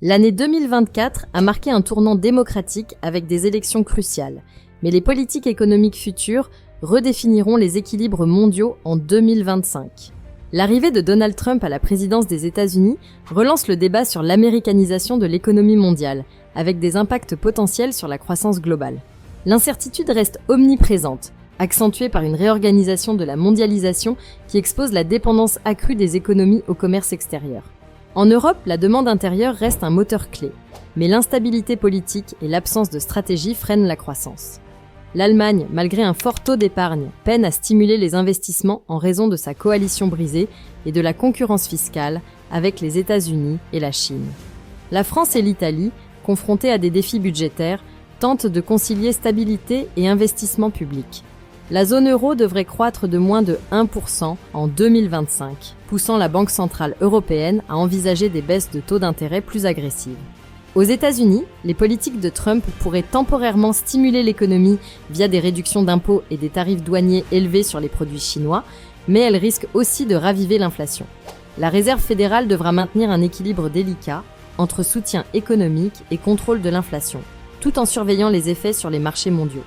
L'année 2024 a marqué un tournant démocratique avec des élections cruciales, mais les politiques économiques futures redéfiniront les équilibres mondiaux en 2025. L'arrivée de Donald Trump à la présidence des États-Unis relance le débat sur l'américanisation de l'économie mondiale, avec des impacts potentiels sur la croissance globale. L'incertitude reste omniprésente, accentuée par une réorganisation de la mondialisation qui expose la dépendance accrue des économies au commerce extérieur. En Europe, la demande intérieure reste un moteur clé, mais l'instabilité politique et l'absence de stratégie freinent la croissance. L'Allemagne, malgré un fort taux d'épargne, peine à stimuler les investissements en raison de sa coalition brisée et de la concurrence fiscale avec les États-Unis et la Chine. La France et l'Italie, confrontées à des défis budgétaires, tentent de concilier stabilité et investissement public. La zone euro devrait croître de moins de 1% en 2025, poussant la Banque centrale européenne à envisager des baisses de taux d'intérêt plus agressives. Aux États-Unis, les politiques de Trump pourraient temporairement stimuler l'économie via des réductions d'impôts et des tarifs douaniers élevés sur les produits chinois, mais elles risquent aussi de raviver l'inflation. La Réserve fédérale devra maintenir un équilibre délicat entre soutien économique et contrôle de l'inflation, tout en surveillant les effets sur les marchés mondiaux.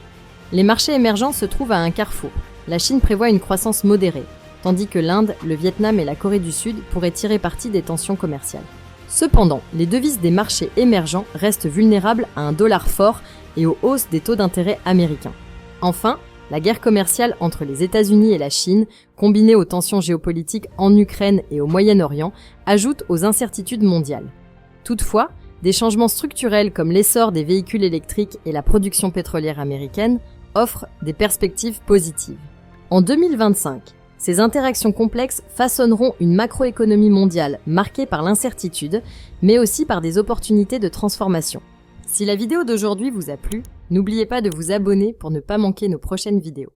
Les marchés émergents se trouvent à un carrefour. La Chine prévoit une croissance modérée, tandis que l'Inde, le Vietnam et la Corée du Sud pourraient tirer parti des tensions commerciales. Cependant, les devises des marchés émergents restent vulnérables à un dollar fort et aux hausses des taux d'intérêt américains. Enfin, la guerre commerciale entre les États-Unis et la Chine, combinée aux tensions géopolitiques en Ukraine et au Moyen-Orient, ajoute aux incertitudes mondiales. Toutefois, des changements structurels comme l'essor des véhicules électriques et la production pétrolière américaine offrent des perspectives positives. En 2025, ces interactions complexes façonneront une macroéconomie mondiale marquée par l'incertitude, mais aussi par des opportunités de transformation. Si la vidéo d'aujourd'hui vous a plu, n'oubliez pas de vous abonner pour ne pas manquer nos prochaines vidéos.